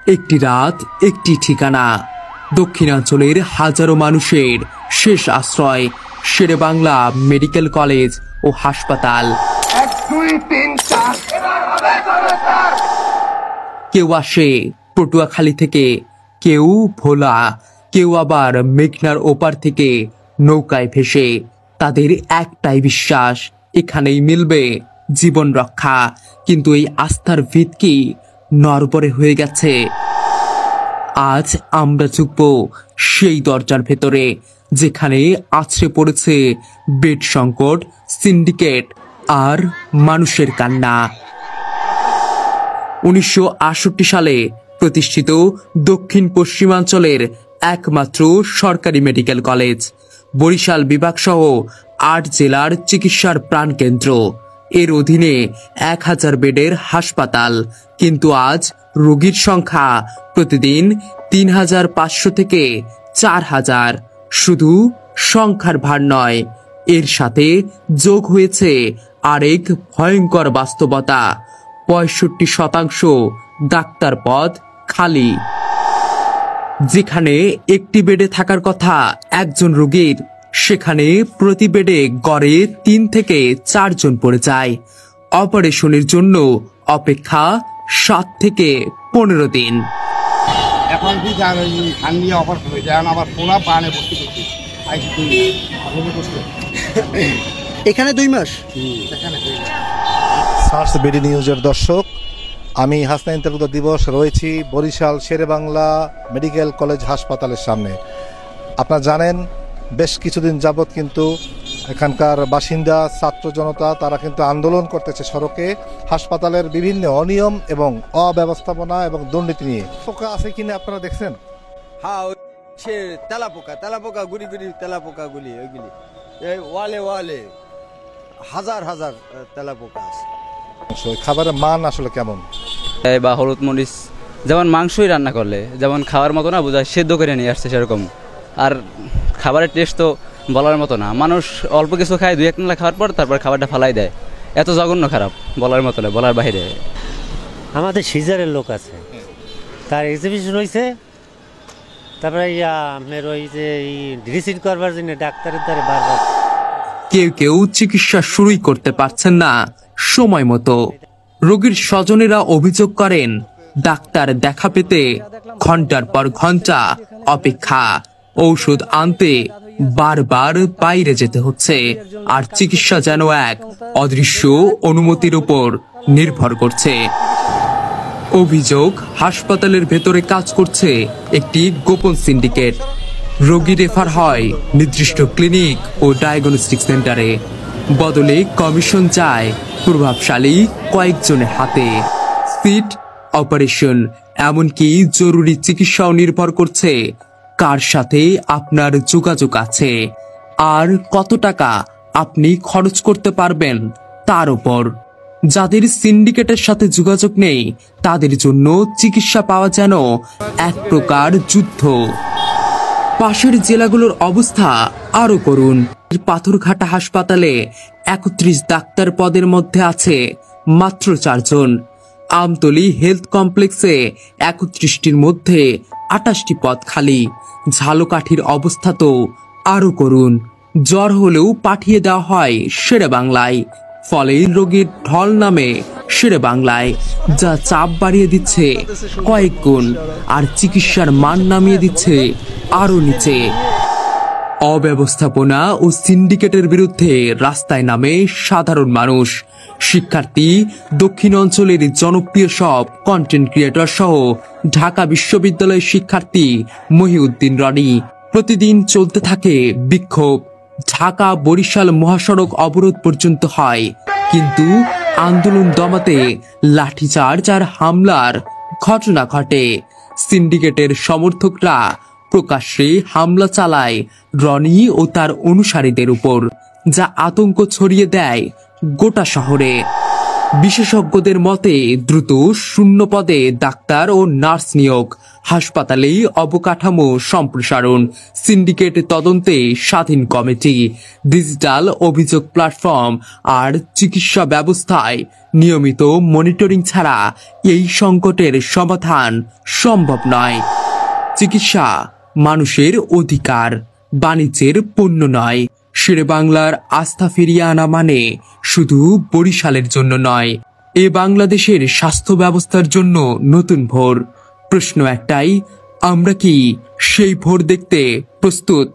একটি রাত, একটি ঠিকানা। দক্ষিণাঞ্চলের হাজারো মানুষের শেষ আশ্রয় শেরেবাংলা মেডিকেল কলেজ ও হাসপাতাল। কেউ আসে পটুয়াখালী থেকে, কেউ ভোলা, কেউ আবার মেঘনার ওপার থেকে নৌকায় ভেসে। তাদের একটাই বিশ্বাস, এখানেই মিলবে জীবন রক্ষা। কিন্তু এই আস্থার ভিত কি নড়বড়ে হয়ে গেছে? আজ আমরা ঝুঁকব সেই দরজার ভেতরে, যেখানে আছড়ে পড়েছে বেড সংকট, সিন্ডিকেট আর মানুষের কান্না। 1968 সালে প্রতিষ্ঠিত দক্ষিণ পশ্চিমাঞ্চলের একমাত্র সরকারি মেডিকেল কলেজ, বরিশাল বিভাগ সহ 8 জেলার চিকিৎসার প্রাণকেন্দ্র। এর অধীনে 1000 বেডের হাসপাতাল। কিন্তু আজ রোগীর সংখ্যা প্রতিদিন 3500 থেকে 4000। শুধু সংখ্যার ভার নয়, এর সাথে যোগ হয়েছে আরেক ভয়ঙ্কর বাস্তবতা। 65% ডাক্তার পদ খালি। যেখানে একটি বেডে থাকার কথা একজন রোগীর, সেখানে প্রতি বেডে গড়ে 3 থেকে 4 জন পড়ে যায়। অপারেশনের জন্য অপেক্ষা 7 থেকে 15 দিন। এখন কি জানেন, ঠান্ডি অপারেশন হয়ে যায়, আবার পোলা পানে ভর্তি করছি। এখানে 2 মাস। সার্চ বিডি নিউজের দর্শক, আমি হাসনাইন তালুকদার দিবস রয়েছি বরিশাল শেরেবাংলা মেডিকেল কলেজ হাসপাতালের সামনে। আপনারা জানেন বেশ কিছুদিন যাবৎ কিন্তু এখানকার বাসিন্দা, ছাত্র জনতা তারা কিন্তু আন্দোলন করতেছে সড়কে হাসপাতালের বিভিন্ন অনিয়ম এবং অব্যবস্থাপনা এবং দুর্নীতি নিয়ে। পোকা আছে কিনা আপনারা দেখছেন? হ্যাঁ, সে তেলাপোকা গুড়ি তেলাপোকাগুলি, ওইগুলি এই ওয়ালে হাজার হাজার তেলাপোকা আছে। খাবারের মান আসলে কেমন? বা হলুদ মরিচ যেমন মাংসই রান্না করলে যেমন খাওয়ার মতো না বোঝায়, সেদ্ধ করে নিয়ে আসছে সেরকম। আর খাবারের টেস্ট তো বলার মতো না। মানুষ অল্প কিছু খায়, 2-1 নালা খাওয়ার পর তারপর খাবারটা ফালাই দেয়। এত জঘন্য খারাপ, বলার মতো না, বলার বাইরে। আমাদের সিজারের লোক আছে, তার এক্সিবিশন হয়েছে। তারপরে আপনার ওই যে ড্রেসিং করবার জন্য ডাক্তারের দ্বারা বারবার। কেউ চিকিৎসা শুরুই করতে পারছেন না সময় মতো। রোগীর স্বজনেরা অভিযোগ করেন, ডাক্তার দেখা পেতে ঘন্টার পর ঘন্টা অপেক্ষা। ঔষধ আনতে বারবার বাইরে যেতে হচ্ছে। আর চিকিৎসা যেন এক অদৃশ্য অনুমতির উপর নির্ভর করছে। অভিযোগ, হাসপাতালের ভেতরে কাজ করছে একটি গোপন সিন্ডিকেট। রোগী রেফার হয় নির্দিষ্ট ক্লিনিক ও ডায়াগনস্টিক সেন্টারে, বদলে কমিশন যায় প্রভাবশালী কয়েকজনের হাতে। সিট, অপারেশন, এমনকি জরুরি চিকিৎসাও নির্ভর করছে কার সাথে আপনার যোগাযোগ আছে আর কত টাকা আপনি খরচ করতে পারবেন তার উপর। যাদের সিন্ডিকেটের সাথে যোগাযোগ নেই, তাদের জন্য চিকিৎসা পাওয়া যেন এক প্রকার যুদ্ধ। পাশের জেলাগুলোর অবস্থা আরো করুন। পাথরঘাটা হাসপাতালে 31 ডাক্তার পদের মধ্যে আছে মাত্র 4 জন। আমতলী হেলথ কমপ্লেক্সে 31টির মধ্যে 28টি পদ খালি। ঝালকাঠির অবস্থা তো আরো করুন। জ্বর হলেও পাঠিয়ে দেওয়া হয় শেরেবাংলায়। ফলে রোগীর ঢল নামে শেরেবাংলায়, যা চাপ বাড়িয়ে দিচ্ছে কয়েক গুণ আর চিকিৎসার মান নামিয়ে দিচ্ছে আরো নিচে। অব্যবস্থাপনা ও সিন্ডিকেটের বিরুদ্ধে রাস্তায় নামে সাধারণ মানুষ, শিক্ষার্থী, দক্ষিণ অঞ্চলের জনপ্রিয় সব কন্টেন্ট ক্রিয়েটর সহ ঢাকা বিশ্ববিদ্যালয়ের শিক্ষার্থী মহিউদ্দিন রনি। প্রতিদিন চলতে থাকে বিক্ষোভ। ঢাকা বরিশাল মহাসড়ক অবরোধ পর্যন্ত হয়, কিন্তু আন্দোলন দমাতে লাঠিচার্জ আর হামলার ঘটনা ঘটে। সিন্ডিকেটের সমর্থকরা প্রকাশ্যে হামলা চালায় রনি ও তার অনুসারীদের উপর, যা আতঙ্ক ছড়িয়ে দেয় গোটা শহরে। বিশেষজ্ঞদের মতে দ্রুত শূন্য পদে ডাক্তার ও নার্স নিয়োগ, হাসপাতালেই অবকাঠামো সম্প্রসারণ, সিন্ডিকেট তদন্তে স্বাধীন কমিটি, ডিজিটাল অভিযোগ প্ল্যাটফর্ম আর চিকিৎসা ব্যবস্থায় নিয়মিত মনিটরিং ছাড়া এই সংকটের সমাধান সম্ভব নয়। চিকিৎসা মানুষের অধিকার, বাণিজ্যের পণ্য নয়। শেরেবাংলার আস্থা ফিরিয়ে আনা মানে শুধু বরিশালের জন্য নয়, এ বাংলাদেশের স্বাস্থ্য ব্যবস্থার জন্য নতুন ভোর। প্রশ্ন একটাই, আমরা কি সেই ভোর দেখতে প্রস্তুত?